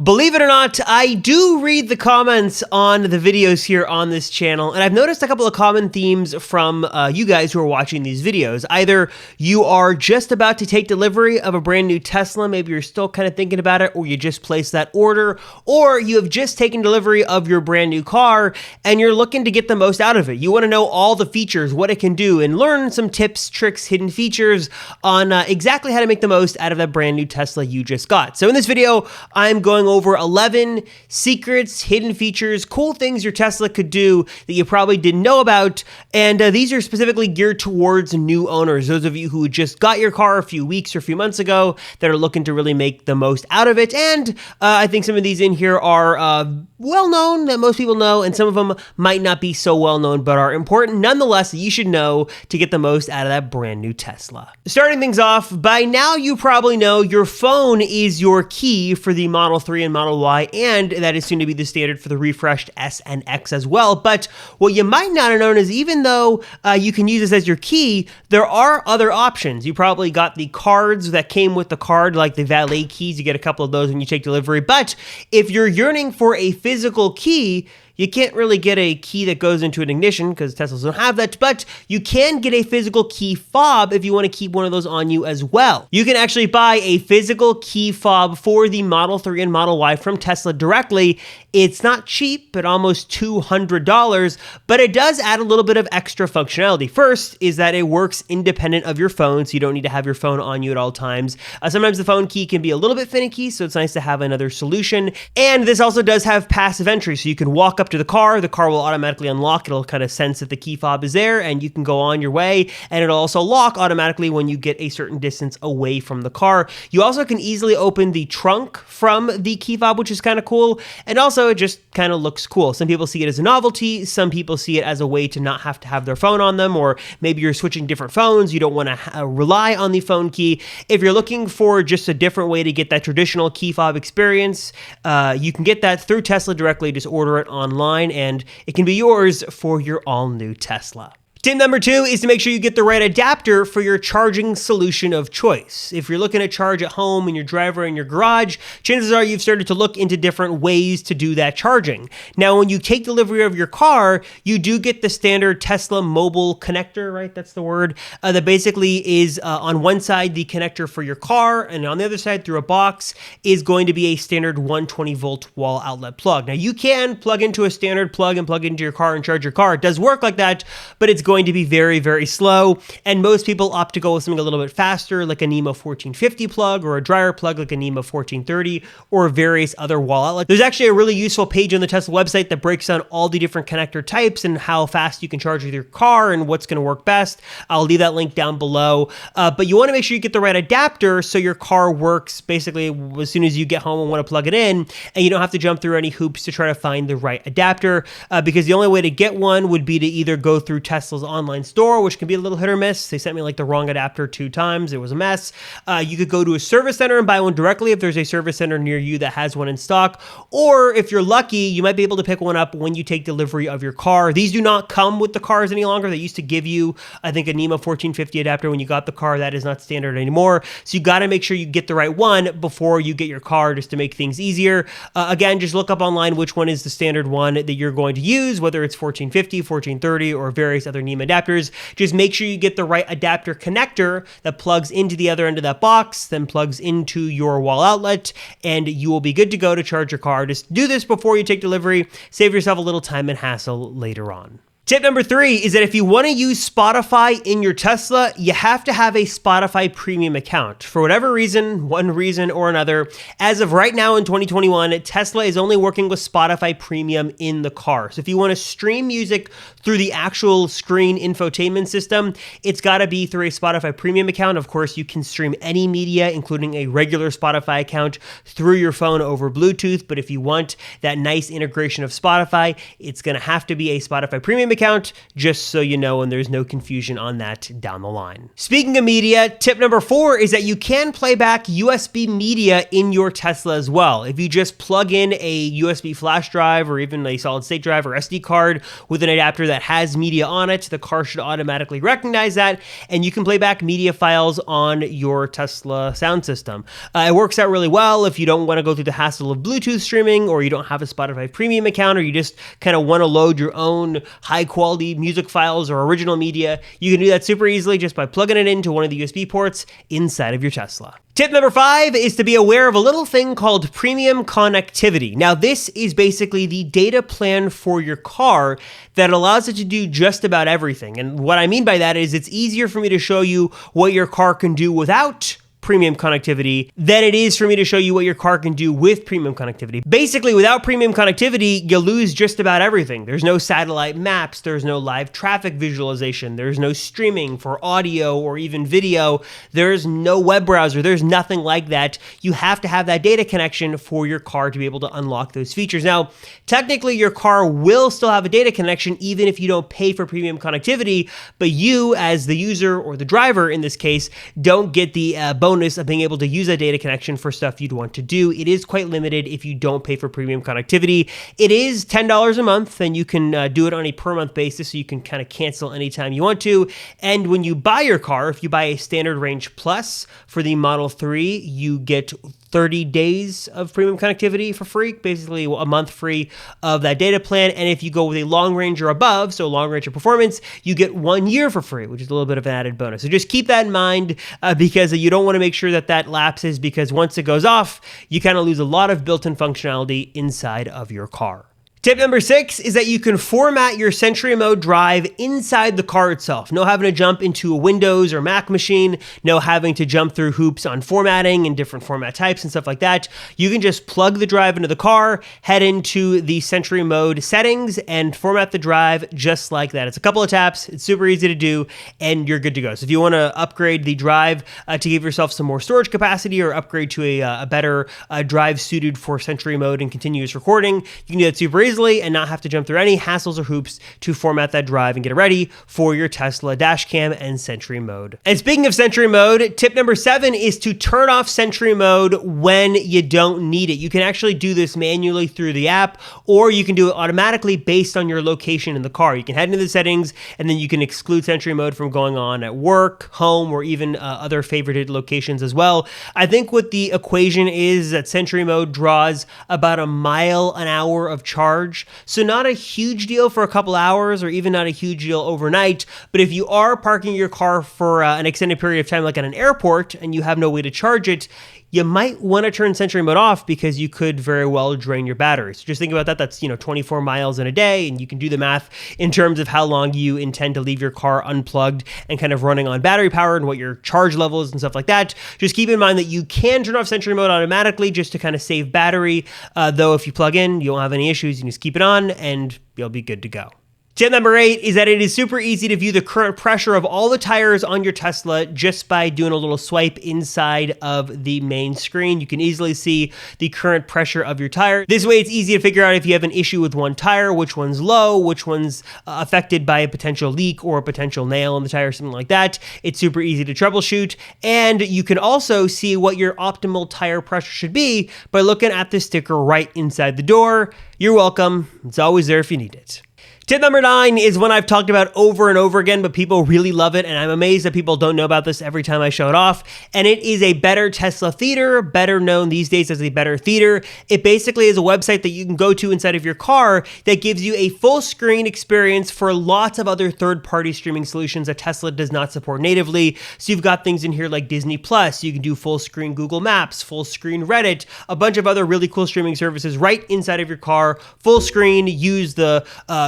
Believe it or not, I do read the comments on the videos here on this channel, and I've noticed a couple of common themes from you guys who are watching these videos. Either you are just about to take delivery of a brand new Tesla, maybe you're still kind of thinking about it, or you just placed that order, or you have just taken delivery of your brand new car, and you're looking to get the most out of it. You want to know all the features, what it can do, and learn some tips, tricks, hidden features on exactly how to make the most out of that brand new Tesla you just got. So in this video, I'm going over 11 secrets, hidden features, cool things your Tesla could do that you probably didn't know about, and these are specifically geared towards new owners, those of you who just got your car a few weeks or a few months ago that are looking to really make the most out of it. And I think some of these in here are well-known, that most people know, and some of them might not be so well-known, but are important nonetheless that you should know to get the most out of that brand new Tesla. Starting things off, by now you probably know your phone is your key for the Model 3 and Model Y, and that is soon to be the standard for the refreshed S and X as well. But what you might not have known is even though you can use this as your key, there are other options. You probably got the cards that came with the card, like the valet keys. You get a couple of those when you take delivery. But if you're yearning for a physical key, you can't really get a key that goes into an ignition because Teslas don't have that, but you can get a physical key fob if you want to keep one of those on you as well. You can actually buy a physical key fob for the Model 3 and Model Y from Tesla directly. It's not cheap, but almost $200, but it does add a little bit of extra functionality. First is that it works independent of your phone, so you don't need to have your phone on you at all times. Sometimes the phone key can be a little bit finicky, so it's nice to have another solution. And this also does have passive entry, so you can walk up to the car will automatically unlock. It'll kind of sense that the key fob is there and you can go on your way, and it'll also lock automatically when you get a certain distance away from the car. You also can easily open the trunk from the key fob, which is kind of cool, and also it just kind of looks cool. Some people see it as a novelty, some people see it as a way to not have to have their phone on them, or maybe you're switching different phones, you don't want to rely on the phone key. If you're looking for just a different way to get that traditional key fob experience, you can get that through Tesla directly. Just order it online and it can be yours for your all-new Tesla. Tip number 2 is to make sure you get the right adapter for your charging solution of choice. If you're looking to charge at home in your driver in your garage, chances are you've started to look into different ways to do that charging. Now, when you take delivery of your car, you do get the standard Tesla mobile connector, right? That's the word. That basically is on one side the connector for your car, and on the other side through a box is going to be a standard 120 volt wall outlet plug. Now, you can plug into a standard plug and plug into your car and charge your car. It does work like that, but it's going to be very, very slow, and most people opt to go with something a little bit faster, like a NEMA 1450 plug or a dryer plug like a NEMA 1430 or various other wall outlets. There's actually a really useful page on the Tesla website that breaks down all the different connector types and how fast you can charge with your car and what's going to work best. I'll leave that link down below, but you want to make sure you get the right adapter so your car works basically as soon as you get home and want to plug it in, and you don't have to jump through any hoops to try to find the right adapter, because the only way to get one would be to either go through Tesla's online store, which can be a little hit or miss. They sent me like the wrong adapter 2 times. It was a mess. You could go to a service center and buy one directly if there's a service center near you that has one in stock. Or if you're lucky, you might be able to pick one up when you take delivery of your car. These do not come with the cars any longer. They used to give you, I think, a NEMA 1450 adapter when you got the car. That is not standard anymore. So you got to make sure you get the right one before you get your car, just to make things easier. Again, just look up online which one is the standard one that you're going to use, whether it's 1450, 1430, or various other NEMA adapters. Just make sure you get the right adapter connector that plugs into the other end of that box, then plugs into your wall outlet, and you will be good to go to charge your car. Just do this before you take delivery. Save yourself a little time and hassle later on. Tip number 3 is that if you want to use Spotify in your Tesla, you have to have a Spotify premium account. For whatever reason, one reason or another, as of right now in 2021, Tesla is only working with Spotify premium in the car. So if you want to stream music through the actual screen infotainment system, it's got to be through a Spotify premium account. Of course, you can stream any media, including a regular Spotify account, through your phone over Bluetooth. But if you want that nice integration of Spotify, it's going to have to be a Spotify premium account. account, just so you know, and there's no confusion on that down the line. Speaking of media, tip number 4 is that you can play back USB media in your Tesla as well. If you just plug in a USB flash drive or even a solid state drive or SD card with an adapter that has media on it, the car should automatically recognize that, and you can play back media files on your Tesla sound system. It works out really well if you don't want to go through the hassle of Bluetooth streaming, or you don't have a Spotify premium account, or you just kind of want to load your own high quality music files or original media. You can do that super easily just by plugging it into one of the USB ports inside of your Tesla. Tip number 5 is to be aware of a little thing called premium connectivity. Now, this is basically the data plan for your car that allows it to do just about everything. And what I mean by that is it's easier for me to show you what your car can do without premium connectivity than it is for me to show you what your car can do with premium connectivity. Basically, without premium connectivity, you lose just about everything. There's no satellite maps, there's no live traffic visualization, there's no streaming for audio or even video, there's no web browser, there's nothing like that. You have to have that data connection for your car to be able to unlock those features. Now, technically, your car will still have a data connection even if you don't pay for premium connectivity, but you, as the user or the driver in this case, don't get the bonus of being able to use a data connection for stuff you'd want to do. It is quite limited if you don't pay for premium connectivity. It is $10 a month, and you can do it on a per month basis, so you can kind of cancel anytime you want to. And when you buy your car, if you buy a standard range plus for the Model 3, you get 30 days of premium connectivity for free, basically a month free of that data plan. And if you go with a long range or above, so long range or performance, you get 1 year for free, which is a little bit of an added bonus. So just keep that in mind because you don't want to make sure that that lapses, because once it goes off, you kind of lose a lot of built-in functionality inside of your car. Tip number 6 is that you can format your Sentry mode drive inside the car itself. No having to jump into a Windows or Mac machine, no having to jump through hoops on formatting and different format types and stuff like that. You can just plug the drive into the car, head into the Sentry mode settings, and format the drive just like that. It's a couple of taps, it's super easy to do, and you're good to go. So if you want to upgrade the drive to give yourself some more storage capacity, or upgrade to a better drive suited for Sentry mode and continuous recording, you can do that super easily and not have to jump through any hassles or hoops to format that drive and get it ready for your Tesla Dashcam and Sentry mode. And speaking of Sentry mode, tip number 7 is to turn off Sentry mode when you don't need it. You can actually do this manually through the app, or you can do it automatically based on your location in the car. You can head into the settings, and then you can exclude Sentry mode from going on at work, home, or even other favorited locations as well. I think what the equation is that Sentry mode draws about a mile an hour of charge. So not a huge deal for a couple hours, or even not a huge deal overnight. But if you are parking your car for an extended period of time, like at an airport, and you have no way to charge it, you might want to turn Sentry mode off, because you could very well drain your battery. So just think about that. That's 24 miles in a day, and you can do the math in terms of how long you intend to leave your car unplugged and kind of running on battery power, and what your charge level is and stuff like that. Just keep in mind that you can turn off Sentry mode automatically just to kind of save battery. Though if you plug in, you won't have any issues. You can just keep it on and you'll be good to go. Tip number 8 is that it is super easy to view the current pressure of all the tires on your Tesla just by doing a little swipe inside of the main screen. You can easily see the current pressure of your tire. This way, it's easy to figure out if you have an issue with one tire, which one's low, which one's affected by a potential leak or a potential nail in the tire, something like that. It's super easy to troubleshoot. And you can also see what your optimal tire pressure should be by looking at the sticker right inside the door. You're welcome. It's always there if you need it. Tip number 9 is one I've talked about over and over again, but people really love it, and I'm amazed that people don't know about this every time I show it off, and it is a Better Tesla Theater, better known these days as a Better Theater. It basically is a website that you can go to inside of your car that gives you a full screen experience for lots of other third-party streaming solutions that Tesla does not support natively. So you've got things in here like Disney Plus, you can do full screen Google Maps, full screen Reddit, a bunch of other really cool streaming services right inside of your car, full screen. Use the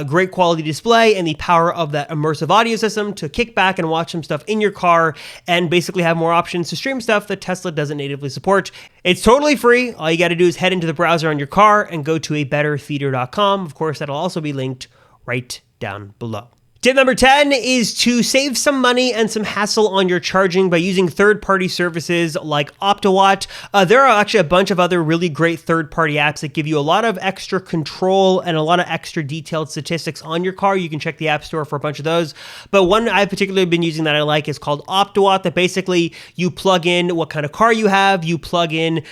great quality display and the power of that immersive audio system to kick back and watch some stuff in your car, and basically have more options to stream stuff that Tesla doesn't natively support. It's totally free. All you got to do is head into the browser on your car and go to abettertheater.com. Of course, that'll also be linked right down below. Tip number 10 is to save some money and some hassle on your charging by using third-party services like OptoWatt. There are actually a bunch of other really great third-party apps that give you a lot of extra control and a lot of extra detailed statistics on your car. You can check the App Store for a bunch of those. But one I've particularly been using that I like is called OptoWatt, that basically you plug in what kind of car you have, you plug in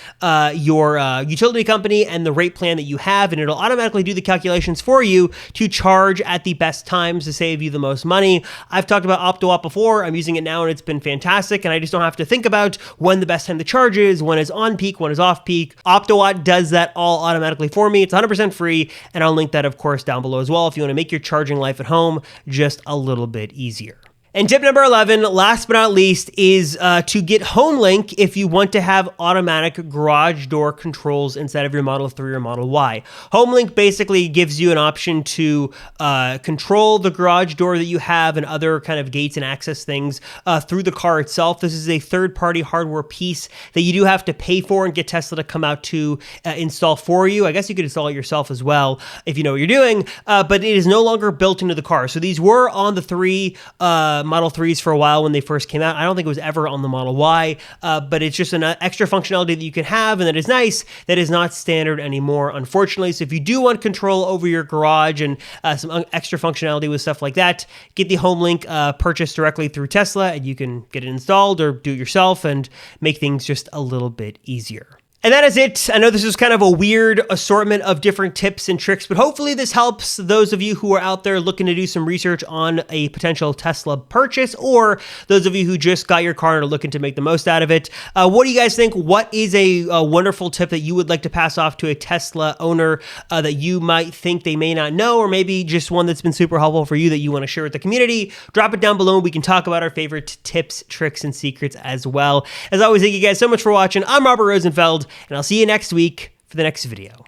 your utility company and the rate plan that you have, and it'll automatically do the calculations for you to charge at the best times to save you the most money. I've talked about OptoWatt before. I'm using it now and it's been fantastic, and I just don't have to think about when the best time to charge is, when is on peak, when is off peak. OptoWatt does that all automatically for me. It's 100% free, and I'll link that, of course, down below as well if you want to make your charging life at home just a little bit easier. And tip number 11, last but not least, is to get Homelink if you want to have automatic garage door controls instead of your Model 3 or Model Y. Homelink basically gives you an option to control the garage door that you have and other kind of gates and access things through the car itself. This is a third-party hardware piece that you do have to pay for and get Tesla to come out to install for you. I guess you could install it yourself as well if you know what you're doing, but it is no longer built into the car. So these were on the Model 3s for a while when they first came out. I don't think it was ever on the Model Y, but it's just an extra functionality that you can have, and that is nice. That is not standard anymore, unfortunately. So if you do want control over your garage and some extra functionality with stuff like that, get the Homelink purchased directly through Tesla, and you can get it installed or do it yourself and make things just a little bit easier. And that is it. I know this is kind of a weird assortment of different tips and tricks, but hopefully this helps those of you who are out there looking to do some research on a potential Tesla purchase, or those of you who just got your car and are looking to make the most out of it. What do you guys think? What is a wonderful tip that you would like to pass off to a Tesla owner that you might think they may not know, or maybe just one that's been super helpful for you that you want to share with the community? Drop it down below and we can talk about our favorite tips, tricks, and secrets as well. As always, thank you guys so much for watching. I'm Robert Rosenfeld, and I'll see you next week for the next video.